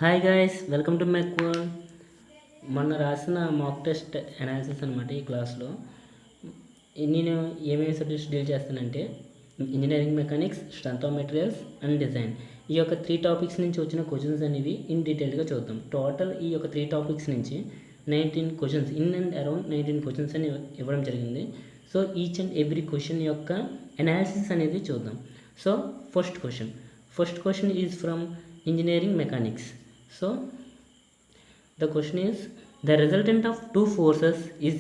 Hi guys, welcome to my coal. మొన్న రాసిన mock test analysis అనమాట. ఈ క్లాస్లో నేను ఏమేమి సబ్జెక్ట్స్ డీల్ చేస్తానంటే engineering mechanics, strength of materials and design. ఈ యొక్క 3 టాపిక్స్ నుంచి వచ్చిన క్వశ్చన్స్ అనేవి ఇన్ డీటెయిల్గా చూద్దాం. టోటల్ ఈ యొక్క 3 టాపిక్స్ నుంచి 19 questions, in and around 19 questions అని ఇవ్వడం జరిగింది. So each and every question యొక్క అనాలిసిస్ అనేది చూద్దాం. So first question is from engineering mechanics. So the question is, the resultant of two forces is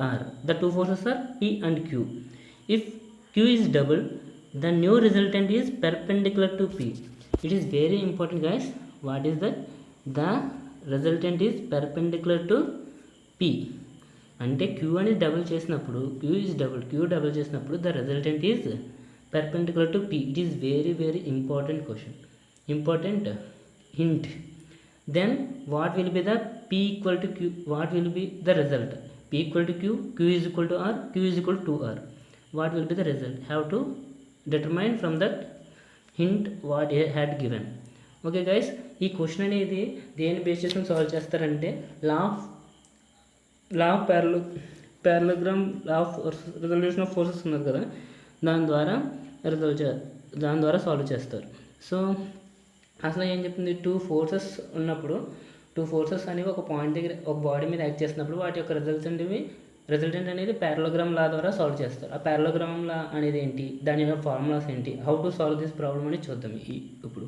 R. The two forces are P and Q. If Q is double, the new resultant is perpendicular to P. It is very important, guys. What is that? The resultant is perpendicular to P. అంటే Q అనేది double చేసినప్పుడు Q double చేసినప్పుడు the resultant is perpendicular to P. It is very important question. Important hint. Then what will be the P equal to Q? What will be the result? P equal to Q, Q is equal to R, Q is equal to R. What will be the result? Have to determine from that hint what he had given. Okay guys, ఈ question అనేది దేని base చేసుకుని solve చేస్తారంటే law of parallelogram, law of resolution of forces ఉన్నది కదా, దాని ద్వారా solve చేస్తారు. సో అసలు ఏం చెప్తుంది, టూ ఫోర్సెస్ ఉన్నప్పుడు టూ ఫోర్సెస్ అనేవి ఒక పాయింట్ దగ్గర ఒక బాడీ మీద యాక్ట్ చేసినప్పుడు వాటి యొక్క రిజల్టెంట్ అనేది ప్యారలోగ్రామ్ లా ద్వారా సాల్వ్ చేస్తారు. ఆ ప్యారలోగ్రామ్ లా అనేది ఏంటి, దాని యొక్క ఫార్ములాస్ ఏంటి, how to solve this problem అని చూద్దాం ఇప్పుడు.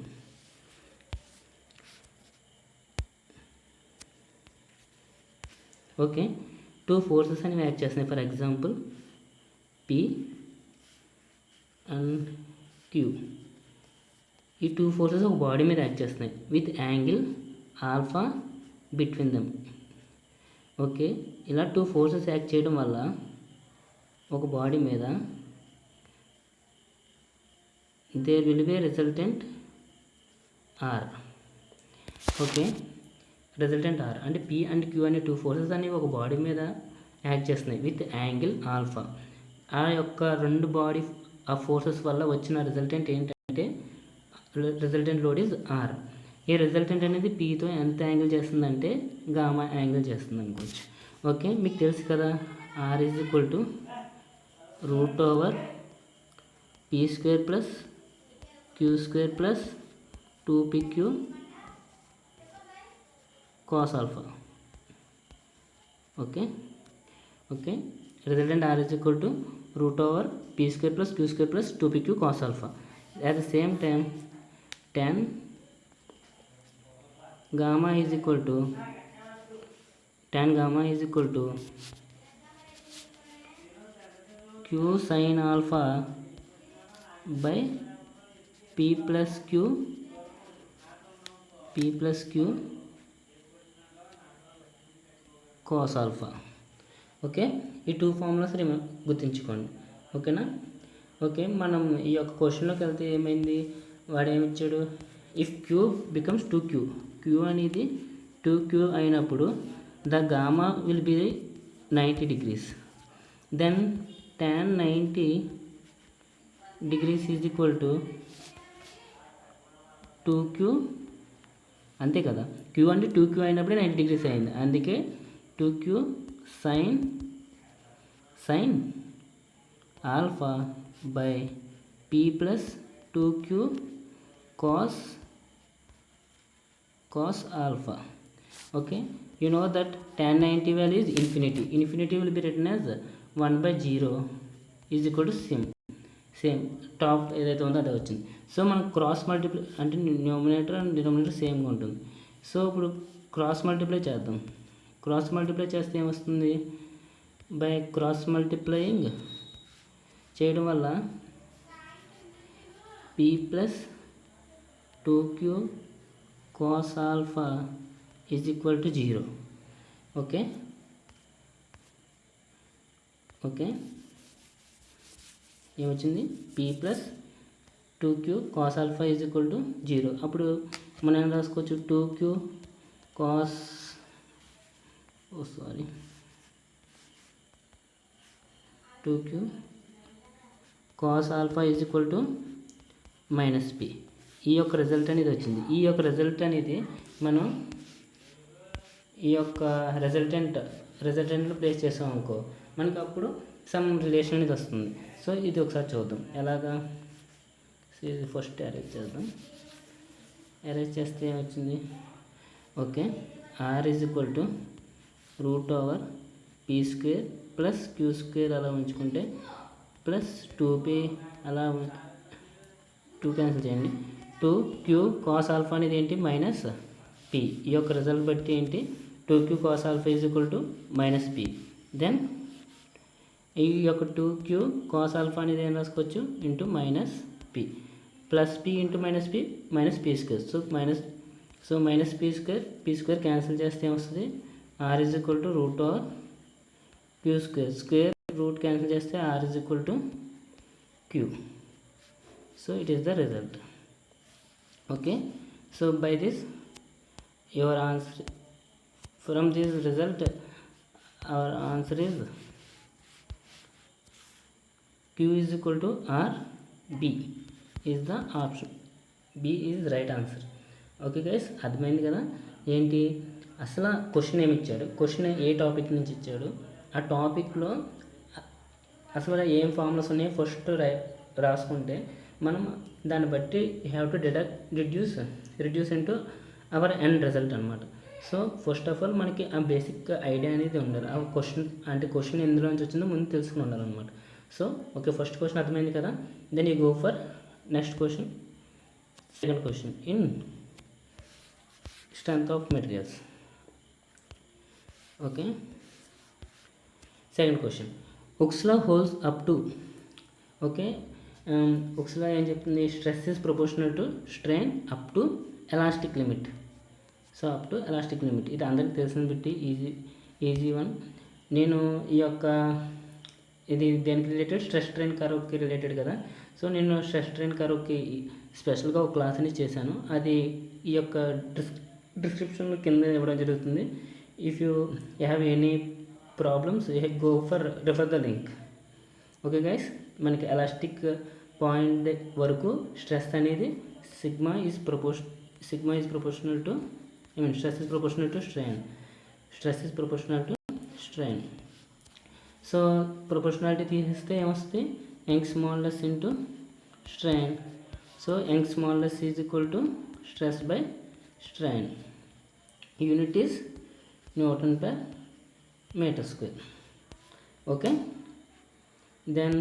ఓకే, టూ ఫోర్సెస్ అనేవి యాక్ట్ చేస్తున్నాయి. For example P and Q. ఈ టూ ఫోర్సెస్ ఒక బాడీ మీద యాక్ట్ చేస్తున్నాయి with angle alpha between them. Okay, ఇలా టూ ఫోర్సెస్ యాక్ట్ చేయడం వల్ల ఒక బాడీ మీద there will be resultant R. Okay, resultant R అంటే P అండ్ Q అనే టూ ఫోర్సెస్ అనేవి ఒక బాడీ మీద యాక్ట్ చేస్తున్నాయి విత్ యాంగిల్ ఆల్ఫా. ఆ యొక్క రెండు బాడీ ఆ ఫోర్సెస్ వల్ల వచ్చిన రిజల్టెంట్ ఏంటంటే రిజల్టెంట్ లోడ్ ఈజ్ ఆర్. ఈ రిజల్టెంట్ అనేది Pతో ఎంత యాంగిల్ చేస్తుందంటే గామా యాంగిల్ చేస్తుంది అనుకోవచ్చు. ఓకే, మీకు తెలుసు కదా, R is equal to √/P² plus Q² plus 2PQ cos alpha. Okay, resultant R is equal to √/P² plus Q² plus 2PQ cos alpha. At the same time, tan gamma is equal to Q sin alpha by P plus Q cos alpha. Okay, ఈ two formulas గుర్తుంచుకోండి. ఓకేనా? Okay, మనం ఈ యొక్క క్వశ్చన్లోకి వెళ్తే ఏమైంది, వాడు ఏమిచ్చాడు, if Q becomes 2Q, Q అనేది 2Q అయినప్పుడు the gamma will be 90 degrees. Then tan 90 degrees is equal to 2Q. అంతే కదా, Q అంటే 2Q అయినప్పుడే 90 degrees అయింది. అందుకే 2Q sin alpha by P plus 2Q cos alpha. Okay, you know that tan 90 value is infinity will be written as 1/0 is equal to same top ఏదైతే ఉందో అదే వచ్చింది. సో మనం క్రాస్ మల్టిప్లై అంటే numerator and denominator సేమ్గా ఉంటుంది. So ఇప్పుడు cross multiply చేద్దాం. Cross multiply చేస్తే ఏమొస్తుంది, బై క్రాస్ మల్టిప్లయింగ్ చేయడం వల్ల P plus 2Q cos alpha is equal to 0. Okay, ఏమొచ్చింది, P plus 2Q cos alpha is equal to 0. అప్పుడు మనం ఏం రాసుకోవచ్చు, 2Q cos alpha is equal to -P. ఈ యొక్క రిజల్ట్ అనేది వచ్చింది. ఈ యొక్క రిజల్ట్ అనేది మనం ఈ యొక్క రిజల్టెంట్లో ప్లేస్ చేసాం అనుకో, మనకి అప్పుడు సమ్ రిలేషన్ అనేది వస్తుంది. సో ఇది ఒకసారి చూద్దాం ఎలాగా. ఇది ఫస్ట్ అరేంజ్ చేద్దాం. అరేంజ్ చేస్తే ఏమొచ్చింది, okay, R is equal to √p² plus q² అలా ఉంచుకుంటే ప్లస్ 2p అలా 2 క్యాన్సిల్ చేయండి. 2q cos ఆల్ఫా అనేది ఏంటి మైనస్ p. ఈ యొక్క రిజల్ట్ బట్టి ఏంటి 2q cos alpha is equal to minus p. Then ఈ యొక్క 2q cos ఆల్ఫా అనేది ఏం రాసుకోవచ్చు into minus p plus p into minus p². So minus p² cancel చేస్తే ఏమొస్తుంది, R is equal to √q². Square root cancel చేస్తే R is equal to q. So it is the result. Okay, so by this your answer, from this result our answer is q is equal to r. b is the option. b is right answer. Okay guys, అర్థమైంది కదా. ఏంటి అసలు question ఏమి ఇచ్చాడు, question ఏ topic నుంచి ఇచ్చాడు, ఆ టాపిక్లో అసలు ఏం ఫార్ములాస్ ఉన్నాయో ఫస్ట్ రాసుకుంటే మనం దాన్ని బట్టి have to reduce into our end result అనమాట. సో ఫస్ట్ ఆఫ్ ఆల్ మనకి ఆ బేసిక్ ఐడియా అనేది ఉండాలి. ఆ క్వశ్చన్ ఎందులోంచి వచ్చిందో ముందు తెలుసుకుని ఉండాలన్నమాట. సో ఓకే, ఫస్ట్ క్వశ్చన్ అర్థమైంది కదా. Then you go for next question. Second question in strength of materials. Okay, second question, Hooke's law holds up to. Okay, Hooke's law ఏం చెప్తుంది, stress is proportional to strain up to elastic limit. So up to elastic limit ఇది అందరికి తెలిసిన బట్టి easy one. నేను ఈ యొక్క ఇది దేనికి రిలేటెడ్, స్ట్రెస్ స్ట్రెయిన్ కర్వ్కి రిలేటెడ్ కదా. సో నేను స్ట్రెస్ స్ట్రెయిన్ కర్వ్కి స్పెషల్గా ఒక క్లాస్ అనేది చేశాను. అది ఈ యొక్క డిస్క్రిప్షన్లో కింద ఇవ్వడం జరుగుతుంది. If you have any problems go for refer the link. Okay guys, మనకి ఎలాస్టిక్ పాయింట్ వరకు స్ట్రెస్ అనేది sigma is proportional to stress is proportional to strain. So proportionality తీసేస్తే ఏమొస్తుంది, Young's modulus into strain. So Young's modulus is equal to stress by strain. Unit is newton per metre square. Okay, then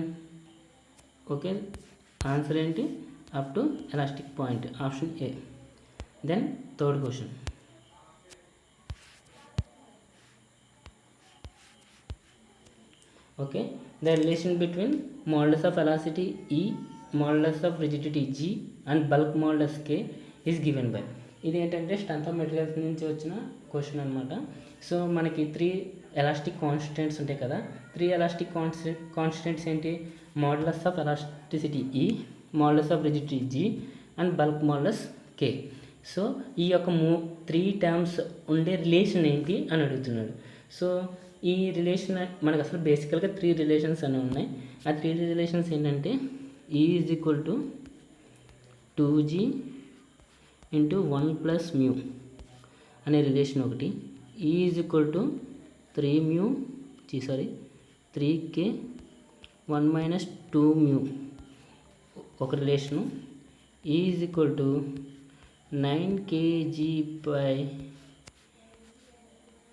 okay answer ఏంటి, up to elastic point, option A. Then third question, okay, the relation between models of elasticity E, models of rigidity G and bulk models K is given by. ఇది ఏంటంటే strength of materials నుంచి వచ్చిన question అనమాట. So మనకి 3 elastic constants ఉంటాయి కదా. 3 elastic constants ఏంటి, models of elasticity E, models of rigidity G and bulk models K. So ఈ యొక్క 3 టర్మ్స్ ఉండే రిలేషన్ ఏంటి అని అడుగుతున్నాడు. సో ఈ రిలేషన్ మనకు అసలు బేసికల్గా 3 రిలేషన్స్ అనేవి ఉన్నాయి. ఆ 3 రిలేషన్స్ ఏంటంటే E is equal to 2G into 1 plus mu అనే రిలేషన్ ఒకటి. E is equal to 3K 1 minus 2 mu ఒక relation. E is equal to 9kg by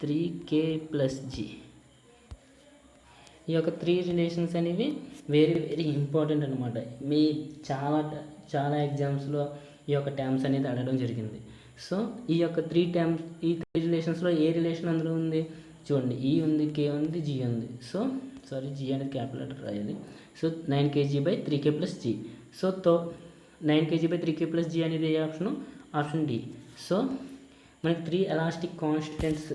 3k plus g. ఈ యొక్క 3 రిలేషన్స్ అనేవి వెరీ ఇంపార్టెంట్ అనమాట. మీ చాలా ఎగ్జామ్స్లో ఈ యొక్క టర్మ్స్ అనేది అడగడం జరిగింది. సో ఈ యొక్క 3 రిలేషన్స్లో ఏ రిలేషన్ అందులో ఉంది చూడండి, E ఉంది, K ఉంది, G ఉంది. సో సారీ, G అనేది క్యాపిటల్ లెటర్ రాయాలి. So 9kg by 3k plus g. So 9kg by 3k plus g అనేది ఏ ఆప్షన్ D. సో మనకి 3 ఎలాస్టిక్ కాన్స్టెంట్స్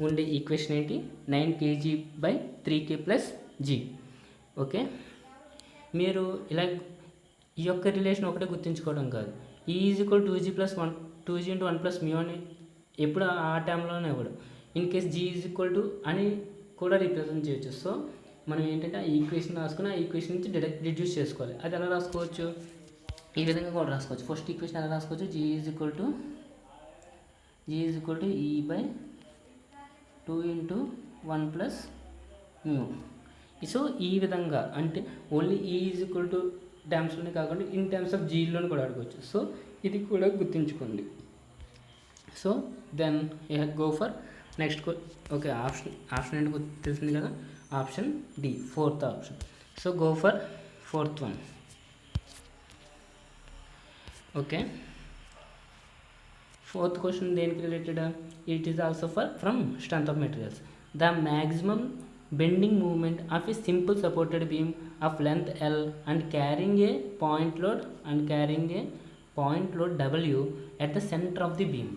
ఉండే ఈక్వేషన్ ఏంటి, 9kg by 3k plus g. Okay, మీరు ఇలా ఈ యొక్క రిలేషన్ ఒకటే గుర్తుంచుకోవడం కాదు. E is equal 2g plus 2g into 1 plus mu అని ఎప్పుడు ఆ టైంలోనే ఇవ్వడు. In case G is equal to అని కూడా రిప్రజెంట్ చేయొచ్చు. సో మనం ఏంటంటే ఆ ఈక్వేషన్ రాసుకుని ఆ ఈక్వేషన్ నుంచి రిడ్యూస్ చేసుకోవాలి. అది ఎలా రాసుకోవచ్చు, ఈ విధంగా కూడా రాసుకోవచ్చు. ఫస్ట్ ఈక్వేషన్ ఎలా రాసుకోవచ్చు, G is equal to E/2 × 1 + μ. So ఈ విధంగా అంటే ఓన్లీ ఈ ఈజ్ ఈక్వల్ టు టర్మ్స్లోనే కాకుండా ఇన్ టర్మ్స్ ఆఫ్ జీలోనే కూడా అడగవచ్చు. సో ఇది కూడా గుర్తుంచుకోండి. So then go for next. Okay, option ఏంటి తెలిసింది కదా, option D, fourth option. So go for fourth one. Okay, fourth question దేనికి related, it is also from strength of materials. The maximum bending movement of a simple supported beam of length L and carrying a point load W at the center of the beam.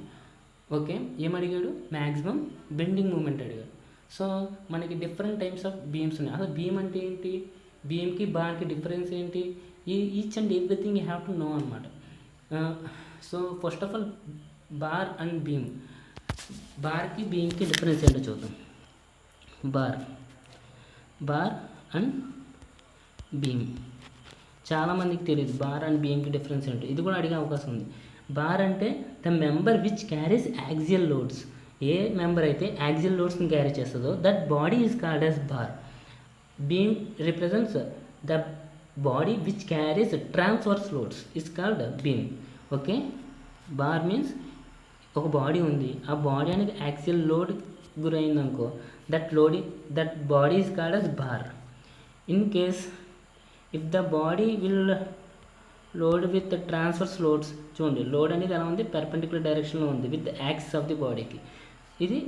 Okay, ఏమడిగాడు, maximum bending moment అడిగాడు. So మనకి different types of beams ఉన్నాయి. అసలు beam అంటే ఏంటి, బీమ్కి బార్కి difference ఏంటి, each and everything you have to know అనమాట. So first of all bar and beam, బార్కి బీమ్కి డిఫరెన్స్ ఏంటో చూద్దాం. బార్ అండ్ బీమ్ చాలామందికి తెలియదు. బార్ అండ్ బీమ్కి డిఫరెన్స్ ఏంటో ఇది కూడా అడిగే అవకాశం ఉంది. బార్ అంటే the member which carries axial loads. A member అయితే యాక్సియల్ లోడ్స్ని క్యారీ చేస్తుందో that body is called as bar. Beam represents the body which carries transverse loads is called beam. Okay, bar means ఒక body ఉంది, ఆ body అనేది axial load గురైంది అనుకో, that body is called as bar. In case if the body will load with the transverse loads, చూడండి load అనేది ఎలా ఉంది, పెర్పెండిక్యులర్ డైరెక్షన్లో ఉంది with the axis of the బాడీకి, ఇది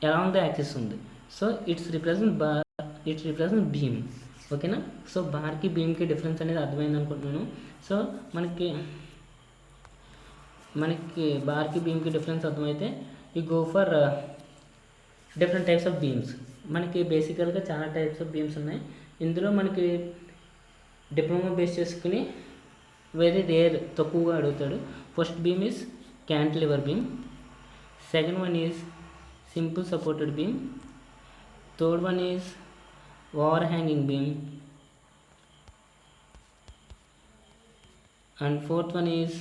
అరౌండ్ ద యాక్సిస్ ఉంది. So it's represent beam. ఓకేనా, సో బార్కి బీమ్కి డిఫరెన్స్ అనేది అర్థమైంది అనుకుంటున్నాను. సో మనకి బార్కి బీమ్కి డిఫరెన్స్ అర్థమైతే you go for different types of beams. మనకి బేసికల్గా చాలా టైప్స్ ఆఫ్ బీమ్స్ ఉన్నాయి. ఇందులో మనకి డిప్లొమా బేస్ చేసుకుని వెరీ రేర్ తక్కువగా అడుగుతాడు. First beam is cantilever beam, second one is simple supported beam, third one is over hanging beam, and fourth one is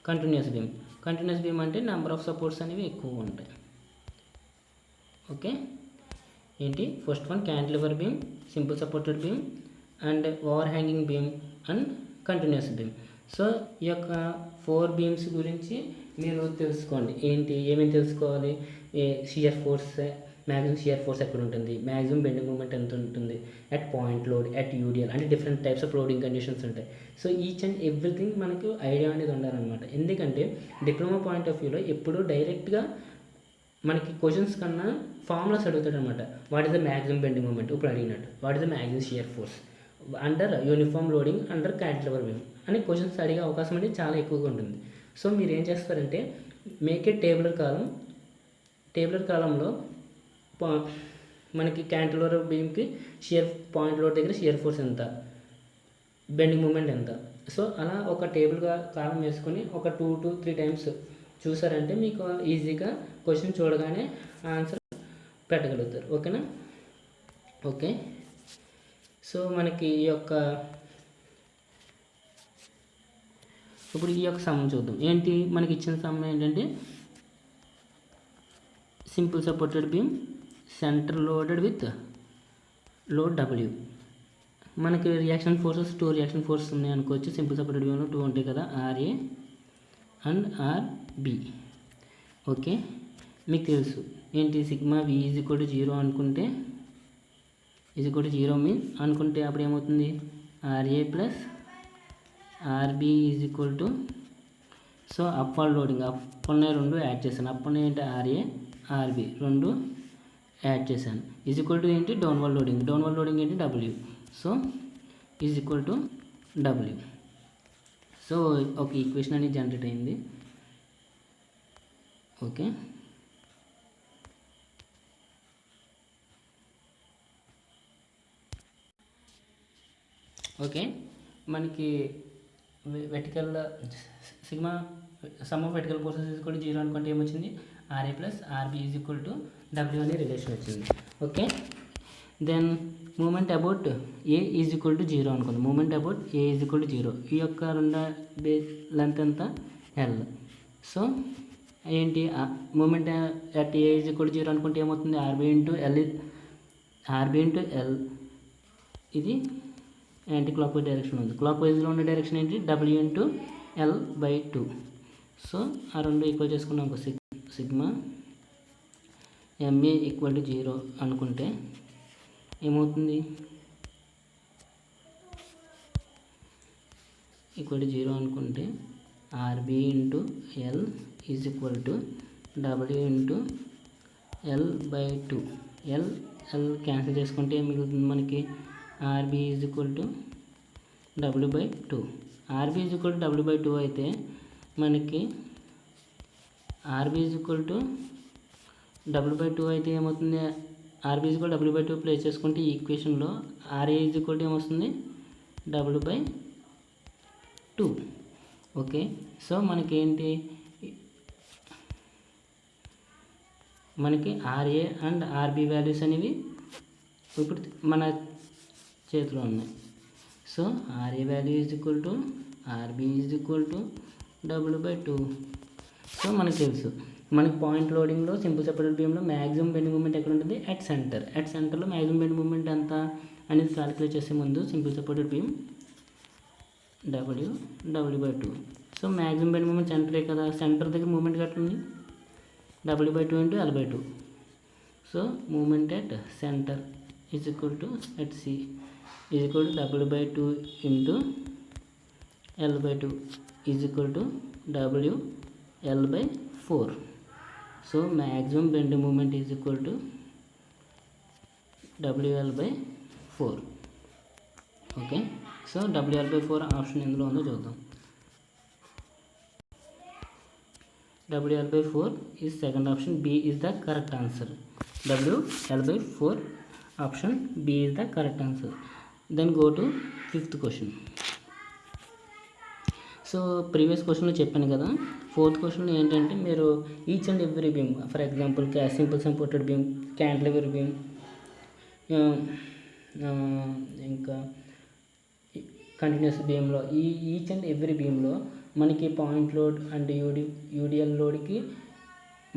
continuous beam. Continuous beam అంటే number of supports అనేవి ఎక్కువగా ఉంటాయి. Okay, ఏంటి, first one cantilever beam, simple supported beam, and over hanging beam and continuous beam. So ఈ యొక్క 4 beams గురించి మీరు తెలుసుకోండి. ఏమేమి తెలుసుకోవాలి, shear force, maximum shear force ఎక్కడ ఉంటుంది, మ్యాక్సిమం బెండింగ్ మూమెంట్ ఎంత ఉంటుంది, at point load, at UDL, అంటే different types of loading conditions ఉంటాయి. సో ఈచ్ అండ్ ఎవ్రీథింగ్ మనకు ఐడియా అనేది ఉండాలన్నమాట. ఎందుకంటే డిప్లొమా పాయింట్ ఆఫ్ వ్యూలో ఎప్పుడు డైరెక్ట్గా మనకి క్వశ్చన్స్ కన్నా ఫార్ములాస్ అడుగుతాడు అనమాట. What is the maximum bending moment, ఇప్పుడు అడిగినట్టు what is the maximum shear force under uniform loading under cantilever beam అని క్వశ్చన్స్ అడిగే అవకాశం అనేది చాలా ఎక్కువగా ఉంటుంది. సో మీరు ఏం చేస్తారంటే మేక్ ఏ టేబులర్ కాలంలో మనకి క్యాంటిలివర్ బీమ్కి షియర్ పాయింట్ లోడ్ దగ్గర షియర్ ఫోర్స్ ఎంత, బెండింగ్ మూమెంట్ ఎంత, సో అలా ఒక టేబుల్గా కాలం వేసుకొని ఒక 2 to 3 టైమ్స్ చూసారంటే మీకు ఈజీగా క్వశ్చన్ చూడగానే ఆన్సర్ పెట్టగలుగుతారు. ఓకేనా, ఓకే. సో మనకి ఇప్పుడు ఈ యొక్క సమ్ చూద్దాం. ఏంటి మనకి ఇచ్చిన సమ్ ఏంటంటే simple supported beam centre loaded with load W. మనకి రియాక్షన్ ఫోర్సెస్ 2 రియాక్షన్ ఫోర్సెస్ ఉన్నాయి అనుకోవచ్చు. సింపుల్ సపోర్టెడ్ బీమ్లో 2 ఉంటాయి కదా, RA అండ్ RB. ఓకే, మీకు తెలుసు ఏంటి, sigma V is equal to 0 అనుకుంటే అనుకుంటే అప్పుడు ఏమవుతుంది, RA plus RB is equal to, so upward loading, up ఉన్నాయి 2 యాడ్ చేశాను, అప్ ఉన్నాయి ఏంటి RA RB 2 యాడ్ చేశాను, ఈజ్ ఈక్వల్ టు ఏంటి డౌన్వర్డ్ లోడింగ్ ఏంటి W. So is equal to W. So ఒక ఈక్వేషన్ అనేది జనరేట్ అయింది. ఓకే, మనకి vertical sigma sum of vertical forces is equal to 0 అనుకుంటే ఏమొచ్చింది, RA plus RB is equal to W అనే relation వచ్చింది. Okay, then moment about A is equal to 0 అనుకుంది. Moment about A is equal to 0. ఈ యొక్క రెండో length ఎంత L. So ఏంటి moment at A is equal to 0 అనుకుంటే ఏమవుతుంది, ఆర్బీ ఇంటూ ఎల్. ఇది యాంటీ క్లాక్ వైజ్ డైరెక్షన్ ఉంది. క్లాక్ వైజ్లో ఉన్న డైరెక్షన్ ఏంటి, డబ్ల్యూ ఇంటూ ఎల్ బై 2. సో ఆ రెండు ఈక్వల్ చేసుకున్నాం. ఒక సిగ్మా ఎంఏ ఈక్వల్ టు 0 అనుకుంటే ఏమవుతుంది, ఈక్వల్ టు 0 అనుకుంటే RB into L is equal to W into L by 2. L cancel చేసుకుంటే ఏం మిగులుతుంది మనకి, RB is equal to W by 2. RB is equal to W by 2 అయితే మనకి RB is equal to W by 2 అయితే ఏమవుతుంది, RB is equal W by 2 place చేసుకుంటే ఈ ఈక్వేషన్లో ఆర్ఏ ఈజ్ ఈక్వల్ టు ఏమొస్తుంది, డబ్ల్యూ బై 2. ఓకే, సో మనకేంటి, మనకి RA and RB values అనేవి ఇప్పుడు మన చేతిలో ఉన్నాయి. So RA value is equal to RB is equal to W by 2. So మనకు తెలుసు, మనకి పాయింట్ లోడింగ్లో సింపుల్ సపోర్టెడ్ బీమ్లో మ్యాక్సిమం బెండింగ్ మూమెంట్ ఎక్కడ ఉంటుంది, అట్ సెంటర్లో మ్యాక్సిమం బెండింగ్ మూమెంట్ ఎంత అనేది క్యాలిక్యులేట్ చేసే ముందు simple supported beam W by 2. So maximum bending moment సెంటరే కదా, సెంటర్ దగ్గర మూమెంట్ కట్టుంది W by 2 into L by 2. So moment at centre is equal to at C is equal to W by 2 into L by 2 is equal to W L by 4. So maximum bending moment is equal to WL by 4. Okay, so WL by 4 ఆప్షన్ ఎందులో ఉందో చూద్దాం. WL by 4 is second option. B is the correct answer. WL by 4 option B is the correct answer. Then go to fifth question. So previous క్వశ్చన్లో చెప్పాను కదా, fourth question ఏంటంటే మీరు each and every beam, for example simple supported beam, cantilever beam, ఇంకా continuous బీమ్లో each and every బీమ్లో మనకి point load and UDL లోడ్కి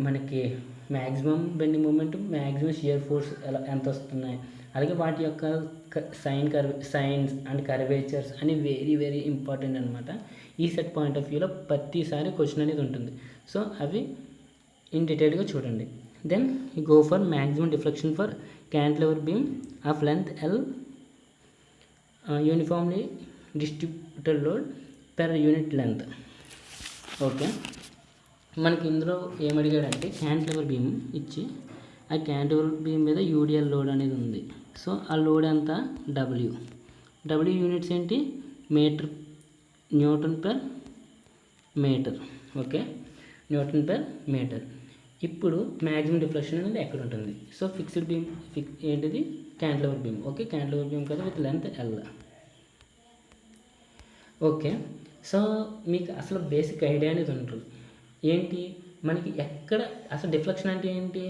మనకి maximum bending moment, maximum shear force ఎంత వస్తున్నాయి, అలాగే వాటి యొక్క సైన్స్ అండ్ కర్వేచర్స్ అని వెరీ వెరీ ఇంపార్టెంట్ అనమాట. ఈ సెట్ పాయింట్ ఆఫ్ వ్యూలో ప్రతిసారి క్వశ్చన్ అనేది ఉంటుంది. సో అవి ఇన్ డీటెయిల్గా చూడండి. Then go for maximum deflection for cantilever beam of length L, uniformly distributed load per unit length. Okay, మనకి ఇందులో ఏమడిగాడంటే క్యాంటిలివర్ బీమ్ ఇచ్చి ఆ క్యాంటిలివర్ బీమ్ మీద యూడిఎల్ లోడ్ అనేది ఉంది. సో ఆ లోడ్ ఎంత, డబ్ల్యూ యూనిట్స్ ఏంటి, meter, newton per meter. Okay, newton per meter. ఇప్పుడు మ్యాక్సిమం డిఫ్లెక్షన్ అనేది ఎక్కడ ఉంటుంది, సో ఫిక్స్డ్ బీమ్ ఏంటిది, cantilever beam. Okay, cantilever beam కదా with length L. Okay, so మీకు అసలు బేసిక్ ఐడియా అనేది ఉంటుంది. ఏంటి మనకి ఎక్కడ అసలు డిఫ్లెక్షన్ అంటే ఏంటి,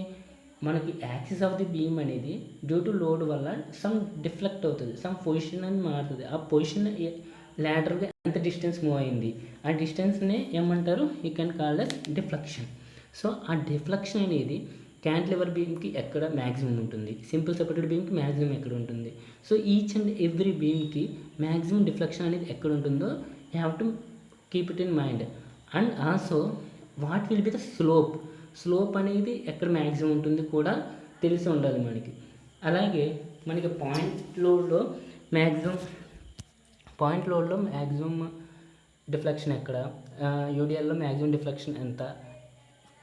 మనకి యాక్సిస్ ఆఫ్ ది బీమ్ అనేది డ్యూ టు లోడ్ వల్ల సమ్ డిఫ్లెక్ట్ అవుతుంది, సమ్ పొజిషన్ అని మారుతుంది. ఆ పొజిషన్ లాటరల్గా ఎంత డిస్టెన్స్ మూవ్ అయింది, ఆ డిస్టెన్స్నే ఏమంటారు, you can call that deflection. So ఆ డిఫ్లెక్షన్ అనేది క్యాంటిలివర్ బీమ్కి ఎక్కడ మ్యాక్సిమం ఉంటుంది, సింపుల్ సపోర్టెడ్ బీమ్కి మ్యాక్సిమం ఎక్కడ ఉంటుంది. సో ఈచ్ అండ్ ఎవ్రీ బీమ్కి మ్యాక్సిమం డిఫ్లెక్షన్ అనేది ఎక్కడ ఉంటుందో you have to keep it in mind. And also what will be the slope అనేది ఎక్కడ మ్యాక్సిమం ఉంటుంది కూడా తెలిసి ఉండాలి మనకి. అలాగే మనకి పాయింట్ లోడ్లో మ్యాక్సిమం డిఫ్లెక్షన్ ఎక్కడ, యూడిఎల్లో మ్యాక్సిమం డిఫ్లెక్షన్ ఎంత,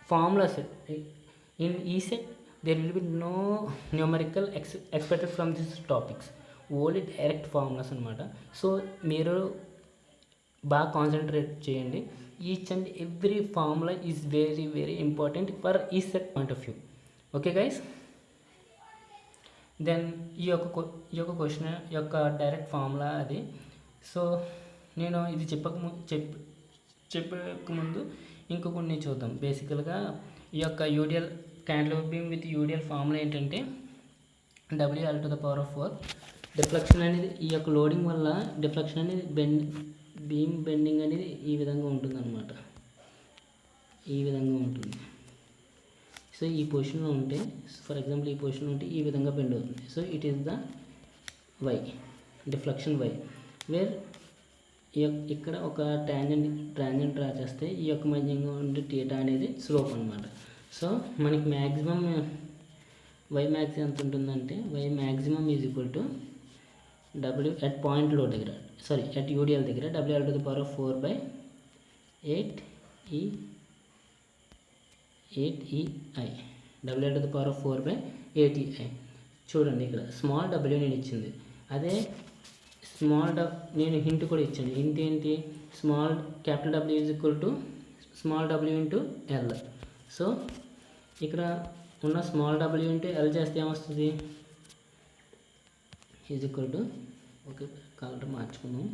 ఫార్ములా సెట్ ఇన్ ఈ set there will be no numerical expected from this topics, only direct formulas అనమాట. సో మీరు బాగా కాన్సన్ట్రేట్ చేయండి. Each and every formula is very very important for ఈ set point of view. Okay guys, then ఈ యొక్క question యొక్క direct formula అది. So నేను ఇది చెప్పకముందు ఇంకో కొన్ని చూద్దాం. బేసికల్గా ఈ యొక్క UDL cantilever beam with UDL formula ఏంటంటే WL to the power of 4. Deflection అనేది ఈ యొక్క లోడింగ్ వల్ల డిఫ్లెక్షన్ అనేది బీమ్ బెండింగ్ అనేది ఈ విధంగా ఉంటుంది అన్నమాట. ఈ విధంగా ఉంటుంది. సో ఈ పొజిషన్లో ఉంటే, ఫర్ ఎగ్జాంపుల్ ఈ పొజిషన్లో ఉంటే ఈ విధంగా బెండ్ అవుతుంది. So it is the Y, deflection Y. Where ఇక్కడ ఒక ట్రాంజెంట్ డ్రా చేస్తే ఈ యొక్క మధ్యంగా ఉండే థీటా అనేది స్లోప్ అనమాట. సో మనకి మ్యాక్సిమం వై మ్యాక్స్ ఎంత ఉంటుందంటే Y maximum is equal to W at point load దగ్గర, సారీ at UDL దగ్గర WL to the power of 4/8EI, WL to the power of 4/8EI. చూడండి ఇక్కడ స్మాల్ w నేను ఇచ్చింది, అదే నేను హింట్ కూడా ఇచ్చాను. హింట్ ఏంటి? Small capital W is equal to small w into L. So ఇక్కడ ఉన్న స్మాల్ w ఇంటూ L చేస్తే ఏమొస్తుంది? Is equal to, okay colour మార్చుకుందాం,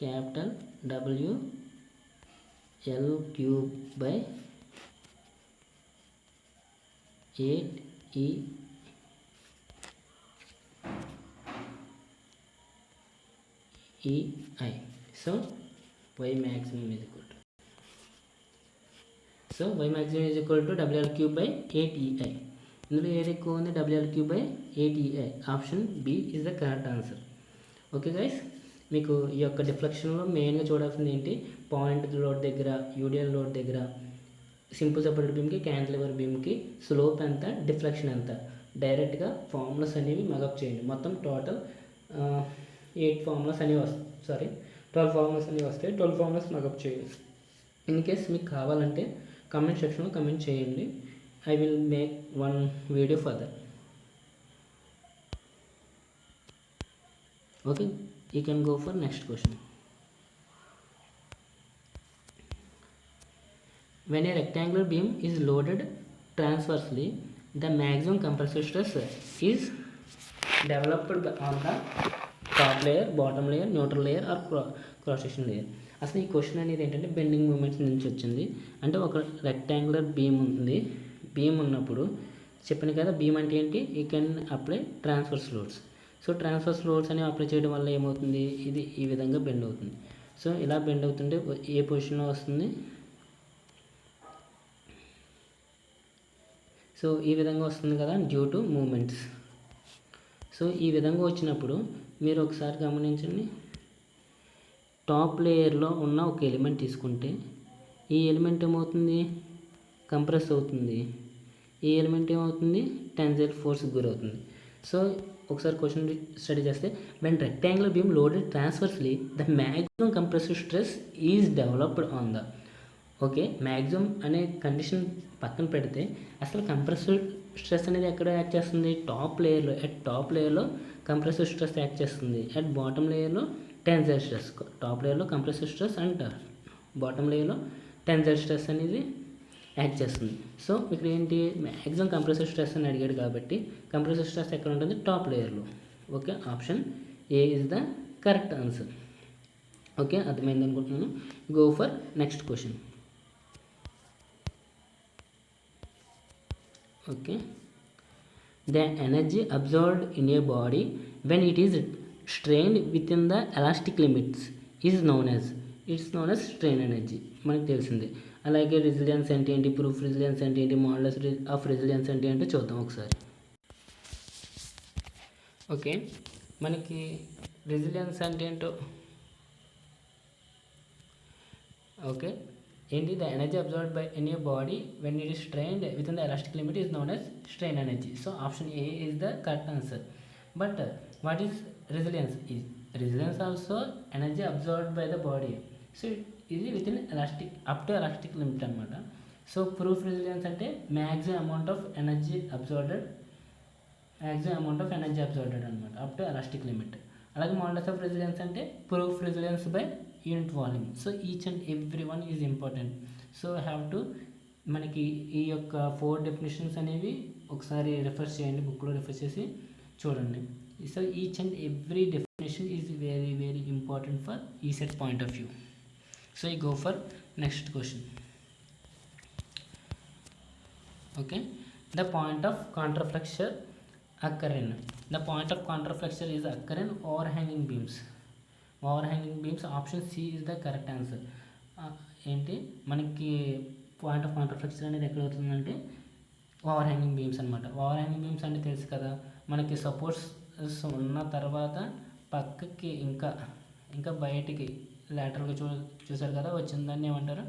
capital W L³/8EI. So y maximum is equal to, so y maximum is equal to WL³/8EI. ఇందులో ఏది ఎక్కువ ఉంది? WL³/8EI. Option B is the correct answer. Okay guys, మీకు ఈ యొక్క డిఫ్లెక్షన్లో మెయిన్గా చూడాల్సింది ఏంటి? పాయింట్ లోడ్ దగ్గర, యూడిఎల్ లోడ్ దగ్గర సింపుల్ సపోర్టెడ్ బీమ్కి, క్యాంటిలివర్ బీమ్కి స్లోప్ ఎంత, డిఫ్లెక్షన్ ఎంత, డైరెక్ట్గా ఫార్ములాస్ అనేవి మగప్ చేయండి. మొత్తం టోటల్ 8 ఫార్ములాస్ అనేవి వస్తాయి, సారీ 12 ఫార్ములాస్ అనేవి వస్తాయి. 12 ఫార్ములాస్ మగప్ చేయండి. ఇన్ కేస్ మీకు కావాలంటే కమెంట్ సెక్షన్లో కమెంట్ చేయండి. I will make one video for that. Okay, you can go for next question. When a rectangular beam is loaded transversely, the maximum compressive stress is developed on the top layer, bottom layer, neutral layer or cross section layer. అసలు ఈ question అనేది ఏంటంటే bending moments నుంచి వచ్చింది. అంటే ఒక rectangular beam ఉంది, beam ఉన్నప్పుడు చెప్పాను కదా, బీమ్ అంటే ఏంటి? You can apply transverse loads. So transverse loads అనేవి అప్లై చేయడం వల్ల ఏమవుతుంది? ఇది ఈ విధంగా బెండ్ అవుతుంది. సో ఇలా బెండ్ అవుతుంటే ఏ పొజిషన్లో వస్తుంది? సో ఈ విధంగా వస్తుంది కదా, డ్యూ టు మూమెంట్స్. సో ఈ విధంగా వచ్చినప్పుడు మీరు ఒకసారి గమనించండి, టాప్ లేయర్లో ఉన్న ఒక ఎలిమెంట్ తీసుకుంటే ఈ ఎలిమెంట్ ఏమవుతుంది? కంప్రెస్ అవుతుంది. ఈ ఎలిమెంట్ ఏమవుతుంది? టెన్సైల్ ఫోర్స్కి గురవుతుంది. సో ఒకసారి క్వశ్చన్ స్టడీ చేస్తే, when rectangular beam loaded transversely the maximum compressive stress is developed on the, okay maximum అనే కండిషన్ పక్కన పెడితే అసలు కంప్రెసివ్ స్ట్రెస్ అనేది ఎక్కడ యాక్ట్ చేస్తుంది? టాప్ లేయర్లో. అట్ టాప్ లేయర్లో కంప్రెసివ్ స్ట్రెస్ యాక్ట్ చేస్తుంది, అట్ బాటమ్ లేయర్లో టెన్సైల్ స్ట్రెస్. టాప్ లేయర్లో కంప్రెసివ్ స్ట్రెస్ అండ్ బాటమ్ లేయర్లో టెన్సైల్ స్ట్రెస్ అనేది యాక్ట్ చేస్తుంది. సో ఇక్కడ ఏంటి? మ్యాక్సిమం కంప్రెసివ్ స్ట్రెస్ అని అడిగాడు కాబట్టి కంప్రెసివ్ స్ట్రెస్ ఎక్కడ ఉంటుంది? టాప్ లేయర్లో. Okay, option A is the correct answer. Okay, అర్థమైంది అనుకుంటున్నాను. Go for next question. Okay, the energy observed in a body when it is strained within the elastic limits is known as, it's known as strain energy, మనకు తెలిసిందే. అలాగే resilience అంటే ఏంటి, proof resilience అంటే ఏంటి, models of resilience అంటే ఏంటో చూద్దాం ఒకసారి. ఓకే, మనకి రెసిలియన్స్ అంటే ఏంటో, ఓకే ఏంటి? The energy absorbed by any body when it is strained within the elastic limit is known as strain energy. So option A is the correct answer. But what is resilience? Resilience also energy absorbed by the body. So ఇది within elastic, up to elastic limit అనమాట. So proof resilience అంటే maximum amount of energy absorbed అనమాట, up to elastic limit. అలాగే modulus of resilience అంటే proof resilience by unit volume. So each and every one is important. So have to, మనకి ఈ యొక్క 4 definitions అనేవి ఒకసారి refer చేయండి, బుక్లో రెఫర్ చేసి చూడండి. So each and every definition is very very important for ECET point of view. So you go for next question. Okay, the point of counterflexure occur in. The point of counterflexure is occur in overhanging beams. Overhanging beams, option C is the correct answer. ఏంటి మనకి point of కాంట్రఫ్లెక్షన్ అనేది ఎక్కడ అవుతుందంటే over hanging beams అనమాట. Over hanging beams అంటే తెలుసు కదా, మనకి సపోర్ట్స్ ఉన్న తర్వాత పక్కకి ఇంకా బయటికి లాటరల్గా చూసారు కదా, వచ్చిన దాన్ని ఏమంటారు,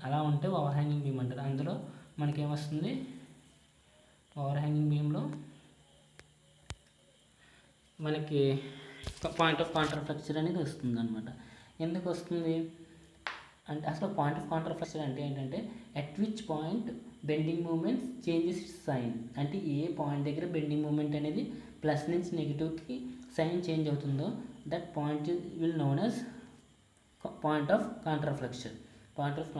అలా ఉంటే ఓవర్ హ్యాంగింగ్ బీమ్ అంటారు. అందులో మనకేమొస్తుంది, ఓవర్ హ్యాంగింగ్ బీమ్లో మనకి పాయింట్ ఆఫ్ కాంట్రఫ్లెక్చర్ అనేది వస్తుంది అనమాట. ఎందుకు వస్తుంది అంటే అసలు పాయింట్ ఆఫ్ కాంట్రఫ్లెక్చర్ అంటే ఏంటంటే at which point bending moments changes its sign. అంటే ఏ పాయింట్ దగ్గర బెండింగ్ మూమెంట్ అనేది ప్లస్ నుంచి నెగిటివ్కి సైన్ చేంజ్ అవుతుందో that point will known as point of contraflexure. Point of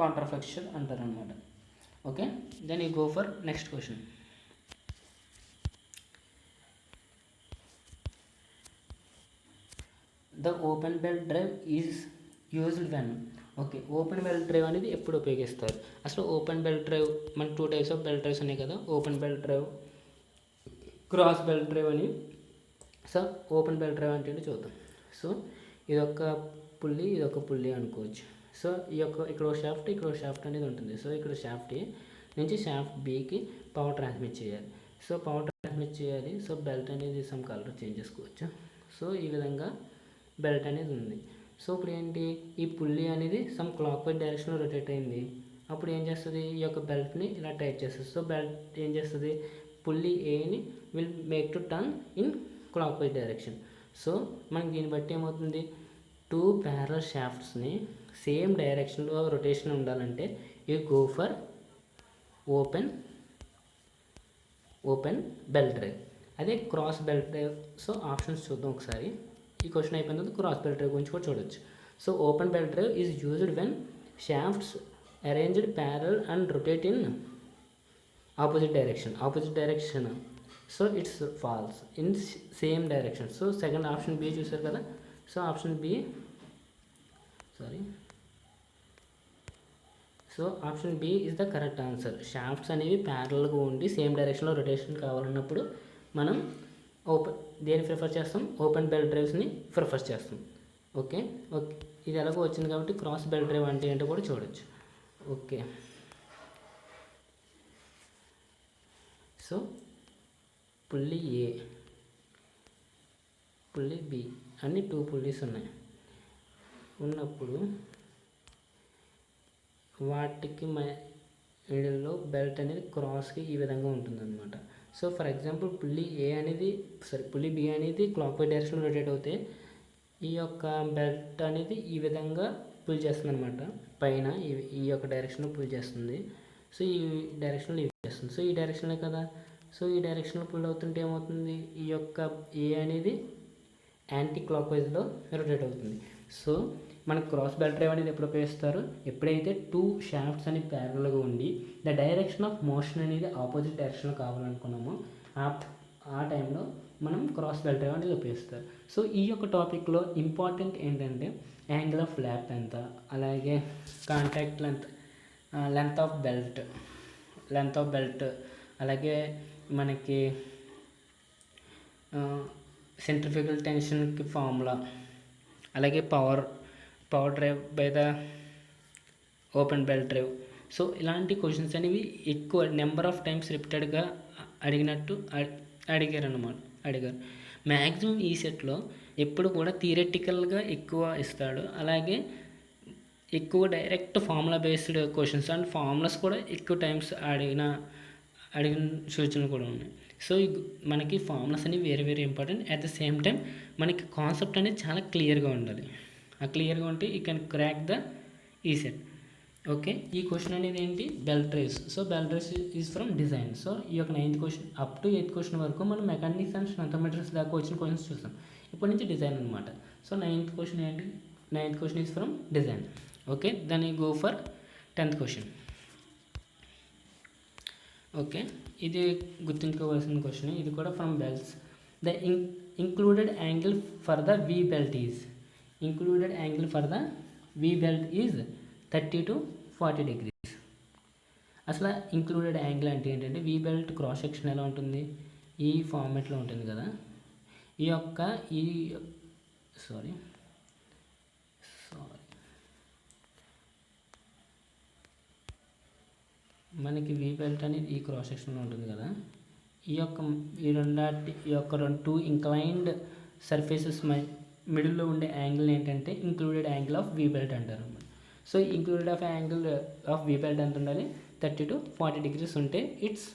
contraflexure అంటారు అనమాట. Okay, then you go for next question. The open belt drive is used when. Okay, open belt drive అనేది ఎప్పుడు ఉపయోగిస్తారు? అసలు open belt drive మనకు 2 types of belt drives ఉన్నాయి కదా, open belt drive, cross belt drive అని. So open belt drive అంటే చూద్దాం. సో ఇదొక పుల్లి అనుకోవచ్చు. సో ఇక్కడ షాఫ్ట్ అనేది ఉంటుంది. సో ఇక్కడ షాఫ్ట్ ఏ నుంచి షాఫ్ట్ బికి పవర్ ట్రాన్స్మిట్ చేయాలి. సో బెల్ట్ అనేది సమ్ కలర్ చేంజ్ చేసుకోవచ్చు. సో ఈ విధంగా బెల్ట్ అనేది ఉంది. సో ఇప్పుడు ఏంటి, ఈ పుల్లి అనేది సమ్ క్లాక్ వైజ్ డైరెక్షన్లో రొటేట్ అయింది. అప్పుడు ఏం చేస్తుంది, ఈ యొక్క బెల్ట్ని ఇలా టైట్ చేస్తుంది. సో బెల్ట్ ఏం చేస్తుంది, pulley any will make to turn in clock wise direction. So మనకి దీన్ని బట్టి ఏమవుతుంది, 2 ప్యారలల్ షాఫ్ట్స్ని సేమ్ డైరెక్షన్లో రొటేషన్ ఉండాలంటే you go for open belt drive. అదే cross belt drive. So options చూద్దాం ఒకసారి. ఈ క్వశ్చన్ అయిపోయిన తర్వాత క్రాస్ బెల్ట్ డ్రైవ్ గురించి కూడా చూడొచ్చు. So open belt drive is used when shafts arranged parallel and rotate in opposite direction. So it's falls in same direction. So second option B చూసారు కదా. So option B is the correct answer. Shafts అనేవి ప్యారల్గా ఉండి same డైరెక్షన్లో rotation కావాలన్నప్పుడు మనం దేన్ని prefer చేస్తాం, ఓపెన్ బెల్ట్ డ్రైవ్స్ని ప్రిఫర్ చేస్తాం. ఓకే, ఇది ఎలాగో వచ్చింది కాబట్టి క్రాస్ బెల్ట్ డ్రైవ్ అంటే ఏంటో కూడా చూడొచ్చు. ఓకే, సో పుల్లి ఏ, పుల్లి బి అన్ని 2 పుల్లీస్ ఉన్నప్పుడు వాటికి మిడిల్లో బెల్ట్ అనేది క్రాస్కి ఈ విధంగా ఉంటుందన్నమాట. So for example pulley B అనేది క్లాక్ వైజ్ డైరెక్షన్లో రొటేట్ అవుతే ఈ యొక్క బెల్ట్ అనేది ఈ విధంగా పుల్ చేస్తుంది అనమాట. పైన ఈ యొక్క డైరెక్షన్లో పుల్ చేస్తుంది. సో ఈ డైరెక్షన్లో లిఫ్ట్ చేస్తుంది. సో ఈ డైరెక్షన్లో కదా. సో ఈ డైరెక్షన్లో పుల్ అవుతుంటే ఏమవుతుంది, ఈ యొక్క ఏ అనేది యాంటీ క్లాక్ వైజ్లో రొటేట్ అవుతుంది. సో మనకు క్రాస్ బెల్ట్ డ్రైవ్ అనేది ఎప్పుడు ఉపయోగిస్తారు, ఎప్పుడైతే 2 షాఫ్ట్స్ అని ప్యారల్గా ఉండి ద డైరెక్షన్ ఆఫ్ మోషన్ అనేది ఆపోజిట్ డైరెక్షన్లో కావాలనుకున్నామో ఆ టైంలో మనం క్రాస్ బెల్ట్ డ్రైవ్ అనేది ఉపయోగిస్తారు. సో ఈ యొక్క టాపిక్లో ఇంపార్టెంట్ ఏంటంటే యాంగిల్ ఆఫ్ ల్యాప్ ఎంత, అలాగే కాంటాక్ట్ లెంత్ ఆఫ్ బెల్ట్, అలాగే మనకి సెంట్రిఫ్యూగల్ టెన్షన్కి ఫార్ములా, అలాగే power drive by the open belt drive. So ఇలాంటి క్వశ్చన్స్ అనేవి ఎక్కువ నెంబర్ ఆఫ్ టైమ్స్ రిపీటెడ్గా అడిగారు. మ్యాక్సిమం ఈ సెట్లో ఎప్పుడు కూడా థియరటికల్గా ఎక్కువ ఇస్తాడు, అలాగే ఎక్కువ direct formula based questions and formulas కూడా ఎక్కువ టైమ్స్ అడిగిన సూచనలు కూడా ఉన్నాయి. సో మనకి ఫార్ములాస్ అనేవి వేరే important. At the same time మనకి కాన్సెప్ట్ అనేది చాలా క్లియర్గా ఉండాలి. ఆ క్లియర్గా ఉంటే యూ కెన్ క్రాక్ ద ఈ సెట్. ఓకే, ఈ క్వశ్చన్ అనేది ఏంటి, belt drives. So belt drives is from design. So ఈ యొక్క 9th question up to 8th question వరకు మనం మెకానిక్స్ అండ్ స్ట్రెంథోమెట్రిక్స్ దాకా వచ్చిన క్వశ్చన్స్ చూస్తాం. ఇప్పటి నుంచి డిజైన్ అనమాట. సో 9th క్వశ్చన్ ఏంటి, 9th question is from design. Okay, then you go for 10th question. Okay, ఇది గుర్తుంచుకోవాల్సిన క్వశ్చన్. ఇది కూడా from belts. The included angle for the V belt is 30 to 40 degrees. అసలు ఇంక్లూడెడ్ యాంగిల్ అంటే ఏంటంటే వి belt cross section ఎలా ఉంటుంది, ఈ ఫార్మాట్లో ఉంటుంది కదా. ఈ యొక్క సారీ మనకి వి బెల్ట్ అనేది ఈ క్రాస్ సెక్షన్లో ఉంటుంది కదా. ఈ యొక్క టూ ఇంక్లైన్డ్ సర్ఫేసెస్ మిడిల్లో ఉండే యాంగిల్ ఏంటంటే included angle of V belt అంటారు అన్నమాట. సో included angle of V belt ఎంత ఉండాలి, 30 to 40 degrees ఉంటే it's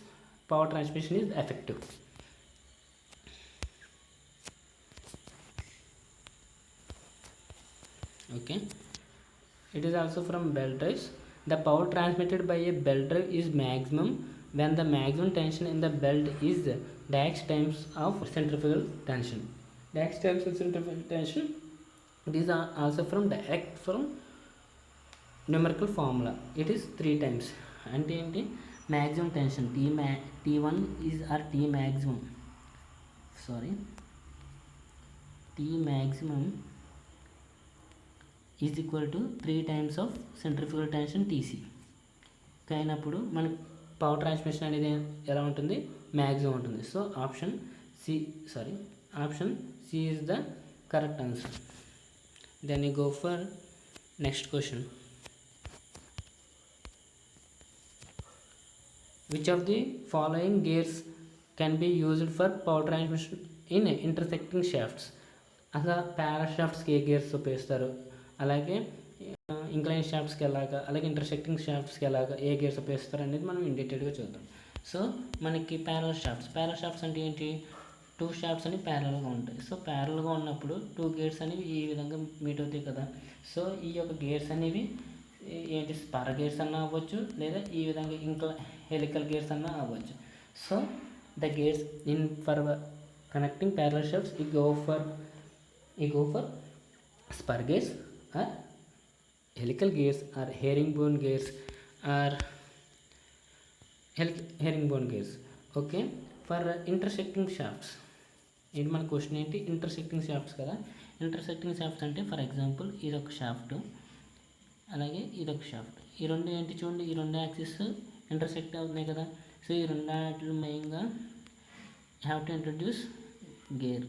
power transmission is effective. Okay, it is also from belt drives. The power transmitted by a belt drive is maximum when the maximum tension in the belt is Dirac times of centrifugal tension. Dirac times of centrifugal tension, it is also from direct from numerical formula. It is 3 times. అంటే ఏంటి, maximum tension T1 is or T maximum is equal to 3 times of centrifugal tension TC అయినప్పుడు మన power transmission అనేది ఎలా ఉంటుంది, maximum ఉంటుంది. So option C is the correct answer. Then you go for next question. Which of the following gears can be used for power transmission in intersecting shafts. అసలు parallel షాఫ్ట్స్కి ఏ gears ఉపయోగిస్తారు, అలాగే incline షాఫ్ట్స్కి ఎలాగా, అలాగే intersecting షాఫ్ట్స్కి ఎలాగా ఏ gears ఉపయోగిస్తారు అనేది మనం ఇండిటెడ్గా చూద్దాం. సో మనకి ప్యారల్ షాఫ్ట్స్ అంటే ఏంటి, 2 షాఫ్ట్స్ అని ప్యారల్గా ఉంటాయి. సో ప్యారల్గా ఉన్నప్పుడు 2 గేర్స్ అనేవి ఈ విధంగా మీట్ అవుతాయి కదా. సో ఈ యొక్క గేర్స్ అనేవి ఏంటి, స్పర్ గేర్స్ అన్నా అవ్వచ్చు, లేదా ఈ విధంగా హెలికల్ గేర్స్ అన్నా అవ్వచ్చు. So the gears in for connecting parallel shafts we go for spur gears or helical gears or herringbone gears or herringbone gears. Okay, for intersecting shafts, ఇది మన క్వశ్చన్ ఏంటి, ఇంటర్సెక్టింగ్ షాఫ్ట్స్ కదా. Intersecting shafts అంటే for example ఇది ఒక shaft, అలాగే ఇది ఒక షాఫ్ట్. ఈ రెండు ఏంటి చూడండి, ఈ రెండు యాక్సిస్ ఇంటర్సెక్ట్ అవుతున్నాయి కదా. సో ఈ రెండు వాటిలో మెయిన్గా have to introduce gear.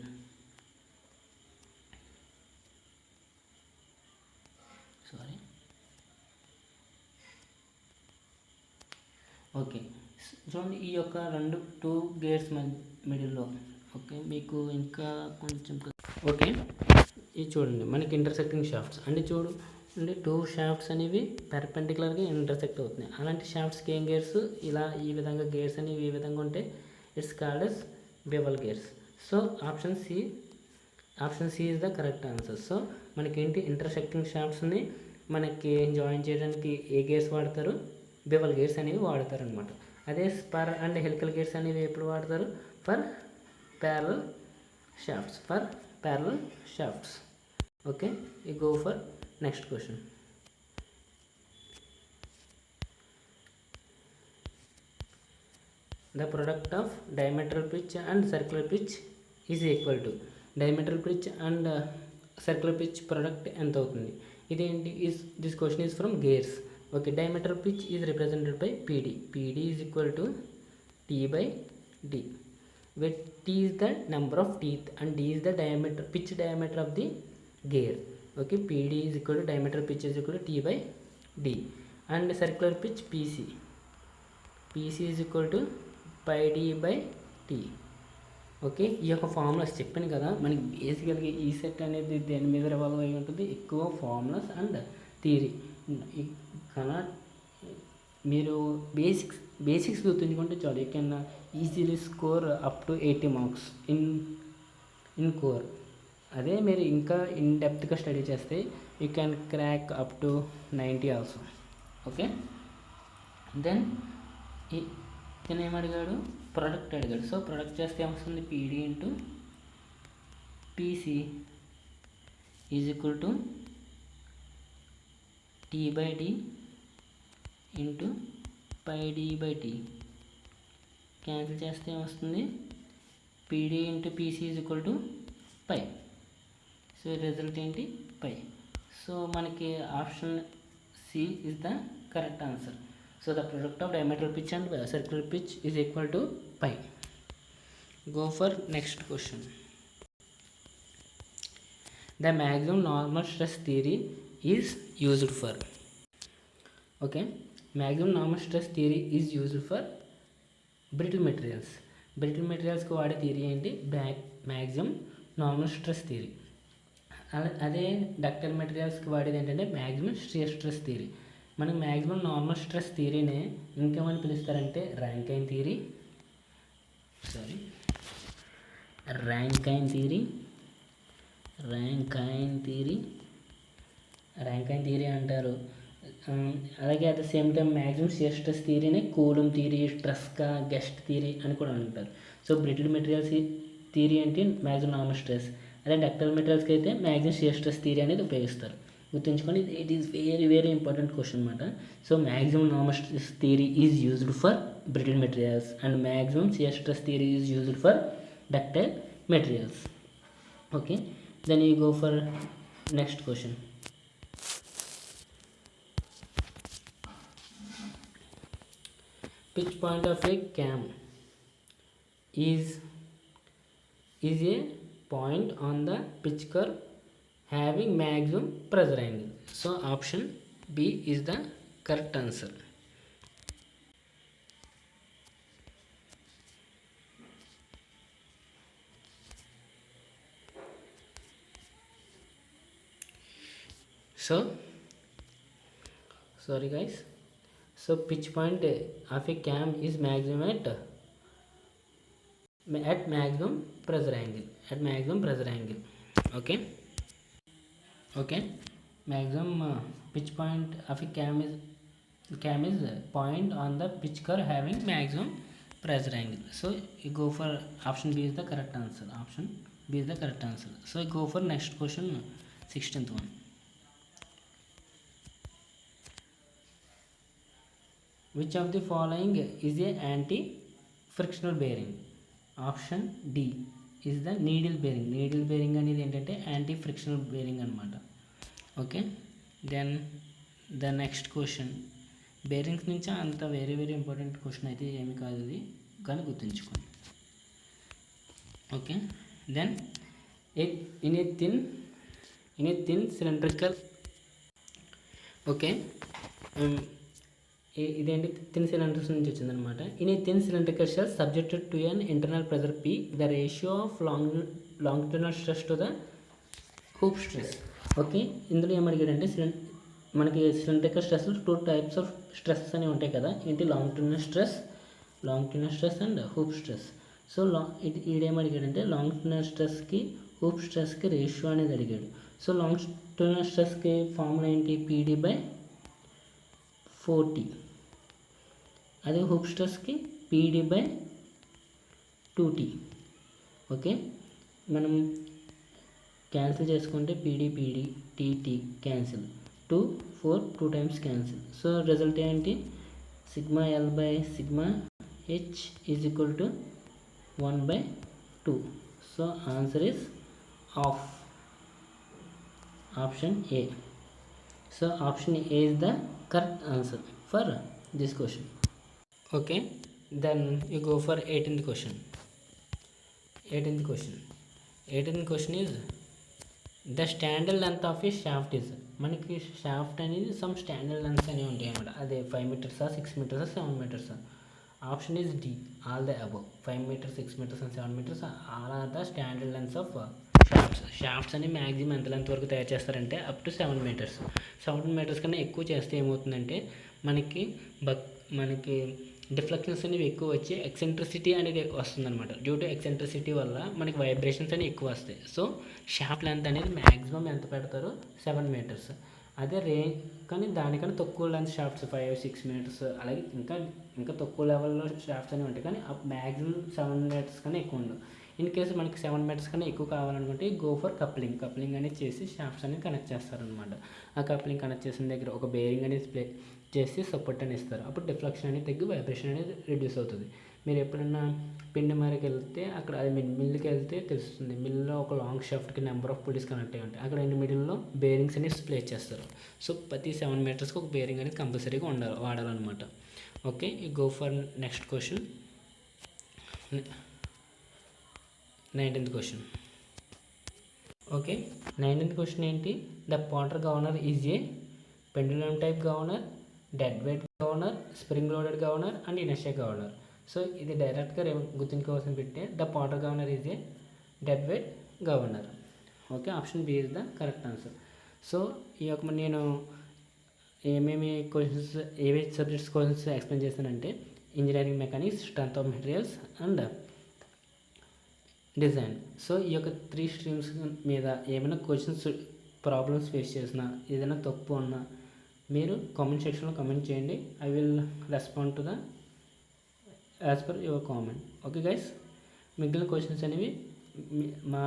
Okay, చూడండి ఈ యొక్క 2 గేర్స్ మిడిల్లో. ఓకే, మీకు ఇంకా కొంచెం ఓకే, ఇది చూడండి మనకి ఇంటర్సెక్టింగ్ షాఫ్ట్స్ అంటే చూడండి 2 షాఫ్ట్స్ అనేవి పెర్పెండికులర్గా ఇంటర్సెక్ట్ అవుతున్నాయి. అలాంటి షాఫ్ట్స్కి ఏం గేర్స్, ఇలా ఈ విధంగా గేర్స్ అనేవి ఈ విధంగా ఉంటే it's called as bevel gears. So option C is the correct answer. So మనకేంటి, ఇంటర్సెక్టింగ్ షాఫ్ట్స్ని మనకి జాయిన్ చేయడానికి ఏ గేర్స్ వాడతారు, బెవల్ గేర్స్ అనేవి వాడతారు అనమాట. అదే స్పర్ అండ్ హెలికల్ గేర్స్ అనేవి ఎప్పుడు వాడతారు, for parallel shafts. Okay, you go for next question. The product of diameter pitch and circular pitch is equal to, diameter pitch and circular pitch product ఎంత అవుతుంది, ఇదేంటి, this question is from gears. Okay, diameter pitch is represented by PD. PD is equal to T by D, where T is the number of teeth and D is the pitch diameter of the gear. Okay, PD is equal to diameter pitch is equal to T by D, and circular pitch PC is equal to pi D by T. Okay, ఈ యొక్క formulas చెప్పాను కదా, మనకి బేసికల్గా ఈ set అనేది దేని మీద రివాల్వ్ అయి ఉంటుంది, ఎక్కువ ఫార్ములాస్ అండ్ థియరీ. కన్నా మీరు బేసిక్స్ గుర్తుంచుకుంటే చాలు, you can easily score up to 80 marks in core. అదే మీరు ఇంకా ఇన్ డెప్త్గా స్టడీ చేస్తే you can crack up to 90 also. Okay, then ఇతను ఏమడిగాడు, ప్రొడక్ట్ అడిగాడు. సో ప్రొడక్ట్ చేస్తే ఏమొస్తుంది, PD into PC is equal to T by D into pi D by T. Cancel చేస్తే ఏమొస్తుంది, PD into PC is equal to pi. So result ఏంటి, pi. So మనకి option C is the correct answer. So the product of diametral pitch and circular pitch is equal to pi. Go for next question. The maximum normal stress theory is used for. Okay, maximum normal stress theory is used for brittle materials. Brittle materials को वाड़े theory ఏంటి maximum normal stress theory. అదే ductile మెటీరియల్స్కి వాడేది ఏంటంటే maximum shear stress theory. మనకి maximum normal stress థియరీనే ఇంకేమని పిలుస్తారంటే ర్యాంకైన్ థియరీ అంటారు. అలాగే at the same time maximum shear stress థియరీనే Coulomb theory, Tresca, Guest theory అని కూడా అంటారు. సో బ్రిటిల్ మెటీరియల్స్ థియరీ అంటే మ్యాక్సిమం నార్మల్ స్ట్రెస్, అదే డక్టైల్ మెటీరియల్స్కి అయితే మ్యాక్సిమం షియర్ స్ట్రెస్ థియరీ అనేది ఉపయోగిస్తారు. గుర్తుంచుకోండి, it is very very important question అనమాట. So maximum normal stress theory is used for brittle materials and maximum shear stress theory is used for ductile materials. Okay, then you go for next question. Pitch point of a cam is a point on the pitch curve having maximum pressure angle. So option B is the correct answer. So sorry guys, so pitch point of a cam is maximum at maximum pressure angle. Okay, maximum pitch point of a cam is point on the pitch curve having maximum pressure angle. So you go for option B is the correct answer. So you go for next question, 16th one. Which of the following is a anti-frictional bearing? Option D is the needle bearing. Needle bearing అనేది ఏంటంటే anti frictional bearing అనమాట. Okay, then the next question. Bearings నుంచి అంత very very important question అయితే ఏమి కాదు, ఇది కానీ గుర్తుంచుకోండి. Okay, then in a thin cylindrical. Okay, ఇదేంటి థిన్ సిలిండర్స్ నుంచి వచ్చిందనమాట. In a thin cylindrical shell subjected to an internal pressure P, the ratio of longitudinal stress to the hoop stress. Okay, ఇందులో ఏమడిగాడంటే మనకి cylindrical stress 2 types of stresses అనేవి ఉంటాయి కదా, ఏంటి longitudinal stress and hoop stress. So ఈడేమడిగాడంటే longitudinal స్ట్రెస్కి hoop స్ట్రెస్కి రేషియో అనేది అడిగాడు. సో లాంగిట్యూడినల్ స్ట్రెస్కి ఫార్ములా ఏంటి, PD/40. అదే హూప్ స్ట్రెస్కి PD/2T. ఓకే, మనం క్యాన్సిల్ చేసుకుంటే PD TT cancel, 2 4 2 times cancel. So result ఏంటి, σL/σH is equal to 1/2. So answer is of option A. So option A is the correct answer for this question. Okay, then you go for 18th question. 18th question is the standard length of a shaft is. మనకి shaft అనేది some standard lengths అనేవి ఉంటాయి అన్నమాట. అదే 5 meters 6 meters 7 meters. Option is D, all the above. 5 meters 6 meters and 7 meters all are the standard lengths of shafts అని maximum ఎంత length వరకు తయారు చేస్తారంటే అప్ టు 7 meters. 7 meters కన్నా ఎక్కువ చేస్తే ఏమవుతుందంటే మనకి డిఫ్లెక్షన్స్ అనేవి ఎక్కువ వచ్చి ఎక్సెంట్రిసిటీ అనేది వస్తుందన్నమాట. డ్యూ టు ఎక్సెంట్రిసిటీ వల్ల మనకి వైబ్రేషన్స్ అనేవి ఎక్కువ వస్తాయి. సో షాఫ్ట్ లెంత్ అనేది మ్యాక్సిమం ఎంత పెడతారు, 7 meters. అదే కానీ దానికన్నా తక్కువ లెంత్ షాఫ్ట్స్ 5 6 meters అలాగే ఇంకా తక్కువ లెవెల్లో షాఫ్ట్స్ అనేవి ఉంటాయి, కానీ మ్యాక్సిమం 7 meters కన్నా ఎక్కువ ఉండవు. ఇన్ కేసు మనకి 7 meters కన్నా ఎక్కువ కావాలనుకుంటే గో ఫర్ కప్లింగ్ అనేది చేసి షాఫ్ట్స్ అనేది కనెక్ట్ చేస్తారనమాట. ఆ కప్లింగ్ కనెక్ట్ చేసిన దగ్గర ఒక బేరింగ్ అనేది ప్లే చేసి సపోర్ట్ అని ఇస్తారు. అప్పుడు డిఫ్లెక్షన్ అనేది తగ్గి వైబ్రేషన్ అనేది రిడ్యూస్ అవుతుంది. మీరు ఎప్పుడన్నా పిండి మరికి వెళ్తే అక్కడ అది మిల్లుకి వెళ్తే తెలుస్తుంది. మిల్లులో ఒక లాంగ్ షాఫ్ట్కి నెంబర్ ఆఫ్ పుల్లీస్ కనెక్ట్ అయ్యి ఉంటాయి. అక్కడ మిడిల్లో బేరింగ్స్ అనేవి ప్లేస్ చేస్తారు. సో ప్రతి 7 metersకి ఒక బేరింగ్ అనేది కంపల్సరీగా వాడాలన్నమాట. Okay, go for next question. 19th question. Okay, 19th question ఏంటి? The Porter governor is a pendulum type governor, dead weight governor, spring loaded governor and inertia governor. So ఇది డైరెక్ట్గా గుర్తుంచుకోవాల్సిన పెట్టే the Porter governor is a dead weight governor. Okay, option B is the correct answer. So ఈ యొక్క నేను ఏమేమి questions ఏవే subjects questions explain చేశానంటే engineering mechanics, strength of materials and design. So ఈ యొక్క 3 స్ట్రీమ్స్ మీద ఏమైనా క్వశ్చన్స్ ప్రాబ్లమ్స్ ఫేస్ చేసినా, ఏదైనా తప్పు ఉన్నా మీరు కామెంట్ సెక్షన్లో కామెంట్ చేయండి. I will respond to the as per your comment. Okay guys, మిగిలిన క్వశ్చన్స్ అనేవి మా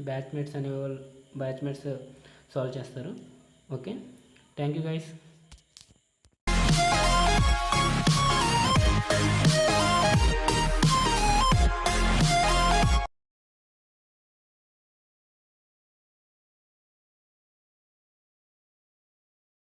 బ్యాచ్మేట్స్ సాల్వ్ చేస్తారు. Okay, thank you guys.